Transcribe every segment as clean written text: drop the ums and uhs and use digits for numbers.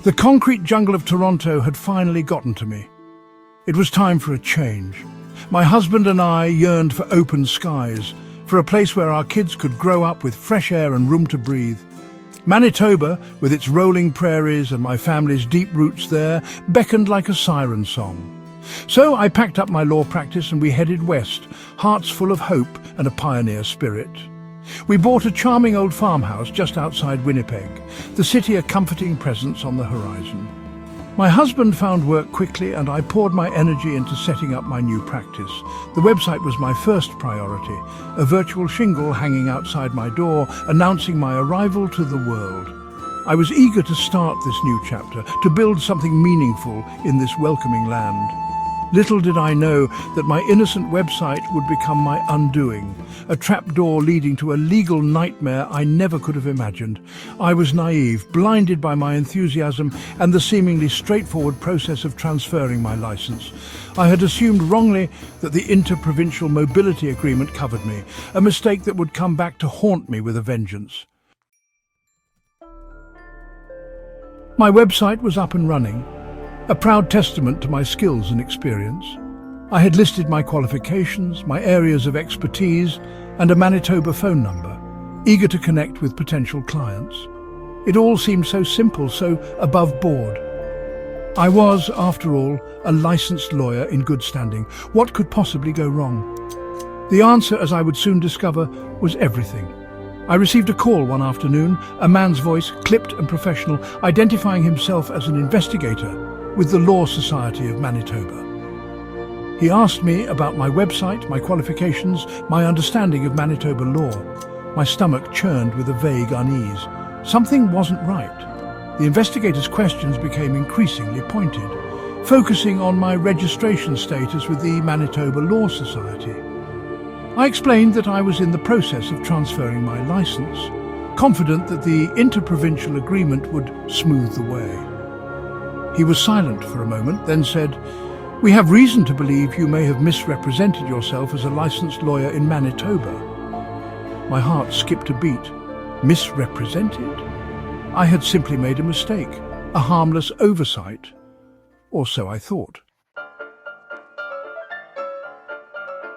The concrete jungle of Toronto had finally gotten to me. It was time for a change. My husband and I yearned for open skies, for a place where our kids could grow up with fresh air and room to breathe. Manitoba, with its rolling prairies and my family's deep roots there, beckoned like a siren song. So I packed up my law practice and we headed west, hearts full of hope and a pioneer spirit. We bought a charming old farmhouse just outside Winnipeg, the city a comforting presence on the horizon. My husband found work quickly and I poured my energy into setting up my new practice. The website was my first priority, a virtual shingle hanging outside my door announcing my arrival to the world. I was eager to start this new chapter, to build something meaningful in this welcoming land. Little did I know that my innocent website would become my undoing, a trapdoor leading to a legal nightmare I never could have imagined. I was naive, blinded by my enthusiasm and the seemingly straightforward process of transferring my license. I had assumed wrongly that the Interprovincial Mobility Agreement covered me, a mistake that would come back to haunt me with a vengeance. My website was up and running, a proud testament to my skills and experience. I had listed my qualifications, my areas of expertise, and a Manitoba phone number, eager to connect with potential clients. It all seemed so simple, so above board. I was, after all, a licensed lawyer in good standing. What could possibly go wrong? The answer, as I would soon discover, was everything. I received a call one afternoon, a man's voice, clipped and professional, identifying himself as an investigator with the Law Society of Manitoba. He asked me about my website, my qualifications, my understanding of Manitoba law. My stomach churned with a vague unease. Something wasn't right. The investigator's questions became increasingly pointed, focusing on my registration status with the Manitoba Law Society. I explained that I was in the process of transferring my license, confident that the interprovincial agreement would smooth the way. He was silent for a moment, then said, "We have reason to believe you may have misrepresented yourself as a licensed lawyer in Manitoba." My heart skipped a beat. Misrepresented? I had simply made a mistake, a harmless oversight. Or so I thought.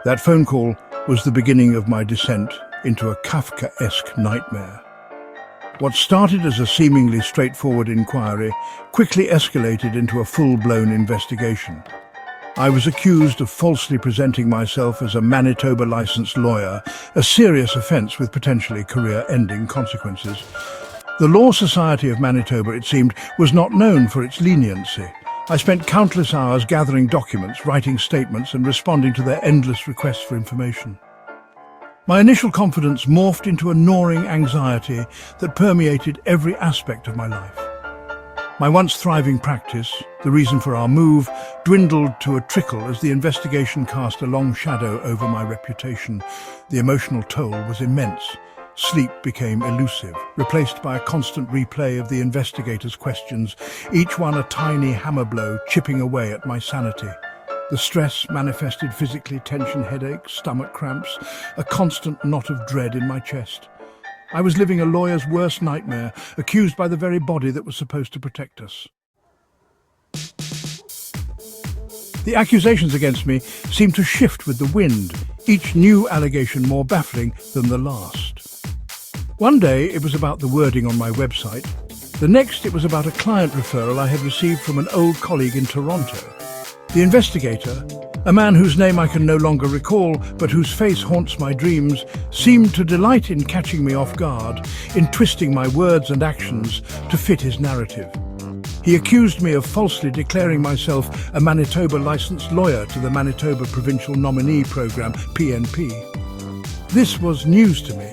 That phone call was the beginning of my descent into a Kafkaesque nightmare. What started as a seemingly straightforward inquiry quickly escalated into a full-blown investigation. I was accused of falsely presenting myself as a Manitoba licensed lawyer, a serious offence with potentially career-ending consequences. The Law Society of Manitoba, it seemed, was not known for its leniency. I spent countless hours gathering documents, writing statements and responding to their endless requests for information. My initial confidence morphed into a gnawing anxiety that permeated every aspect of my life. My once thriving practice, the reason for our move, dwindled to a trickle as the investigation cast a long shadow over my reputation. The emotional toll was immense. Sleep became elusive, replaced by a constant replay of the investigator's questions, each one a tiny hammer blow chipping away at my sanity. The stress manifested physically, tension, headaches, stomach cramps, a constant knot of dread in my chest. I was living a lawyer's worst nightmare, accused by the very body that was supposed to protect us. The accusations against me seemed to shift with the wind, each new allegation more baffling than the last. One day it was about the wording on my website. The next it was about a client referral I had received from an old colleague in Toronto. The investigator, a man whose name I can no longer recall but whose face haunts my dreams, seemed to delight in catching me off guard, in twisting my words and actions to fit his narrative. He accused me of falsely declaring myself a Manitoba licensed lawyer to the Manitoba Provincial Nominee Program, PNP. This was news to me.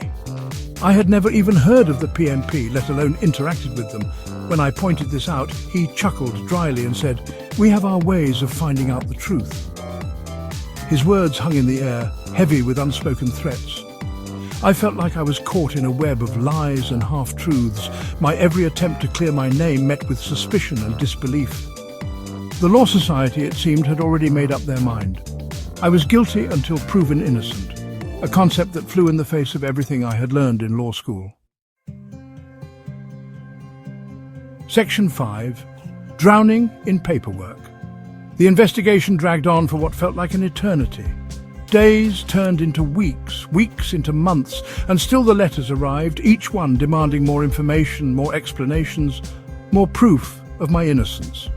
I had never even heard of the PNP, let alone interacted with them. When I pointed this out, he chuckled dryly and said, "We have our ways of finding out the truth." His words hung in the air, heavy with unspoken threats. I felt like I was caught in a web of lies and half-truths, my every attempt to clear my name met with suspicion and disbelief. The Law Society, it seemed, had already made up their mind. I was guilty until proven innocent, a concept that flew in the face of everything I had learned in law school. Section 5. Drowning in paperwork. The investigation dragged on for what felt like an eternity. Days turned into weeks, weeks into months, and still the letters arrived, each one demanding more information, more explanations, more proof of my innocence.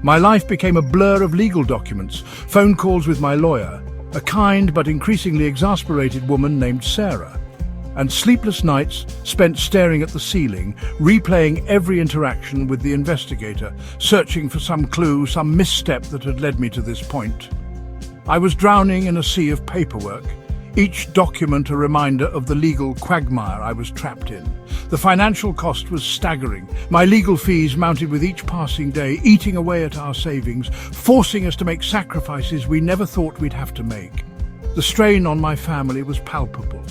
My life became a blur of legal documents, phone calls with my lawyer, a kind but increasingly exasperated woman named Sarah, and sleepless nights spent staring at the ceiling, replaying every interaction with the investigator, searching for some clue, some misstep that had led me to this point. I was drowning in a sea of paperwork, each document a reminder of the legal quagmire I was trapped in. The financial cost was staggering. My legal fees mounted with each passing day, eating away at our savings, forcing us to make sacrifices we never thought we'd have to make. The strain on my family was palpable.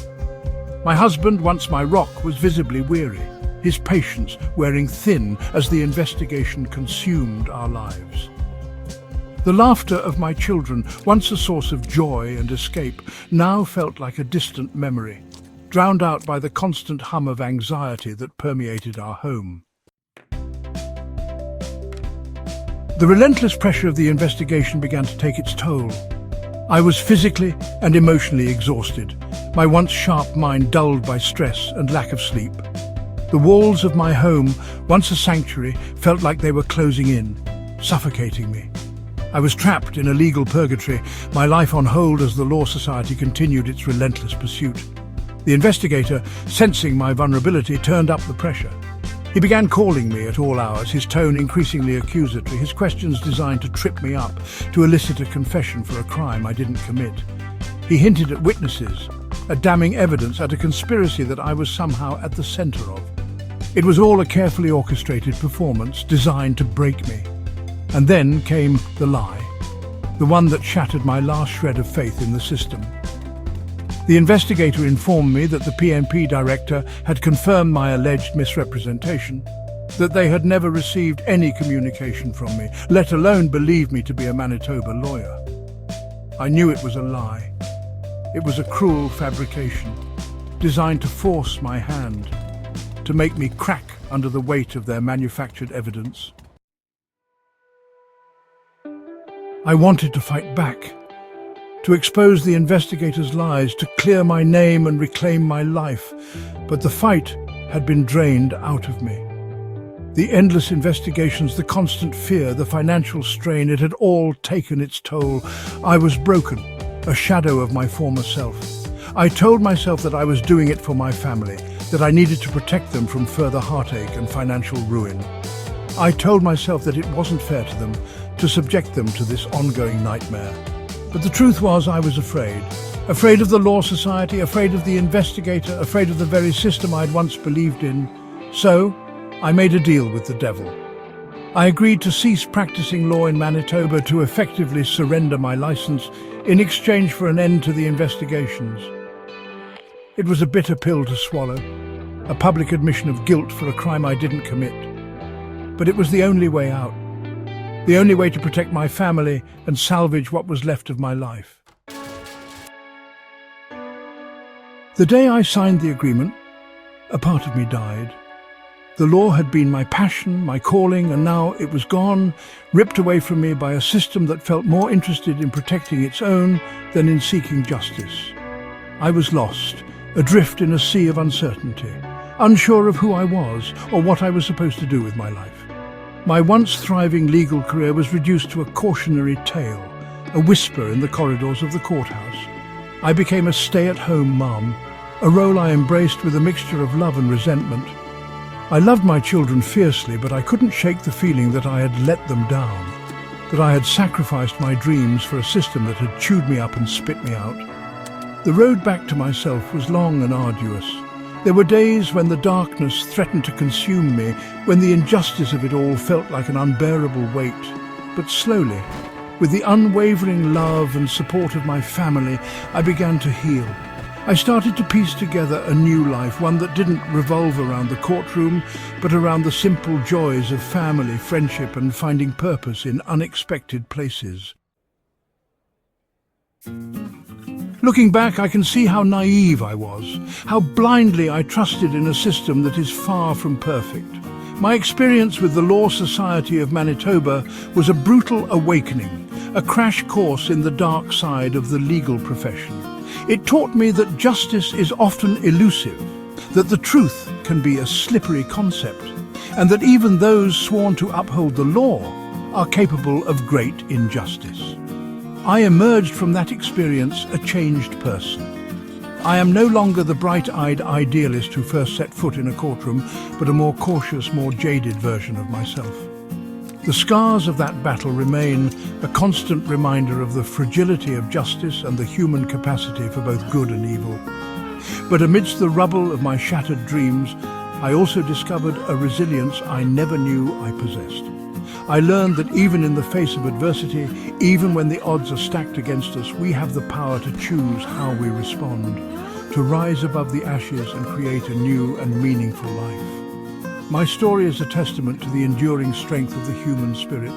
My husband, once my rock, was visibly weary, his patience wearing thin as the investigation consumed our lives. The laughter of my children, once a source of joy and escape, now felt like a distant memory, drowned out by the constant hum of anxiety that permeated our home. The relentless pressure of the investigation began to take its toll. I was physically and emotionally exhausted, my once sharp mind dulled by stress and lack of sleep. The walls of my home, once a sanctuary, felt like they were closing in, suffocating me. I was trapped in a legal purgatory, my life on hold as the Law Society continued its relentless pursuit. The investigator, sensing my vulnerability, turned up the pressure. He began calling me at all hours, his tone increasingly accusatory, his questions designed to trip me up, to elicit a confession for a crime I didn't commit. He hinted at witnesses, at damning evidence, at a conspiracy that I was somehow at the center of. It was all a carefully orchestrated performance designed to break me. And then came the lie, the one that shattered my last shred of faith in the system. The investigator informed me that the PNP director had confirmed my alleged misrepresentation, that they had never received any communication from me, let alone believe me to be a Manitoba lawyer. I knew it was a lie. It was a cruel fabrication, designed to force my hand, to make me crack under the weight of their manufactured evidence. I wanted to fight back, to expose the investigators' lies, to clear my name and reclaim my life, but the fight had been drained out of me. The endless investigations, the constant fear, the financial strain, it had all taken its toll. I was broken, a shadow of my former self. I told myself that I was doing it for my family, that I needed to protect them from further heartache and financial ruin. I told myself that it wasn't fair to them, to subject them to this ongoing nightmare. But the truth was I was afraid. Afraid of the Law Society, afraid of the investigator, afraid of the very system I'd once believed in. So, I made a deal with the devil. I agreed to cease practicing law in Manitoba, to effectively surrender my license in exchange for an end to the investigations. It was a bitter pill to swallow, a public admission of guilt for a crime I didn't commit. But it was the only way out. The only way to protect my family and salvage what was left of my life. The day I signed the agreement, a part of me died. The law had been my passion, my calling, and now it was gone, ripped away from me by a system that felt more interested in protecting its own than in seeking justice. I was lost, adrift in a sea of uncertainty, unsure of who I was or what I was supposed to do with my life. My once thriving legal career was reduced to a cautionary tale, a whisper in the corridors of the courthouse. I became a stay-at-home mum, a role I embraced with a mixture of love and resentment. I loved my children fiercely, but I couldn't shake the feeling that I had let them down, that I had sacrificed my dreams for a system that had chewed me up and spit me out. The road back to myself was long and arduous. There were days when the darkness threatened to consume me, when the injustice of it all felt like an unbearable weight. But slowly, with the unwavering love and support of my family, I began to heal. I started to piece together a new life, one that didn't revolve around the courtroom, but around the simple joys of family, friendship, and finding purpose in unexpected places. Looking back, I can see how naive I was, how blindly I trusted in a system that is far from perfect. My experience with the Law Society of Manitoba was a brutal awakening, a crash course in the dark side of the legal profession. It taught me that justice is often elusive, that the truth can be a slippery concept, and that even those sworn to uphold the law are capable of great injustice. I emerged from that experience a changed person. I am no longer the bright-eyed idealist who first set foot in a courtroom, but a more cautious, more jaded version of myself. The scars of that battle remain a constant reminder of the fragility of justice and the human capacity for both good and evil. But amidst the rubble of my shattered dreams, I also discovered a resilience I never knew I possessed. I learned that even in the face of adversity, even when the odds are stacked against us, we have the power to choose how we respond, to rise above the ashes and create a new and meaningful life. My story is a testament to the enduring strength of the human spirit,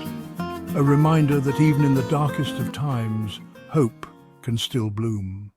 a reminder that even in the darkest of times, hope can still bloom.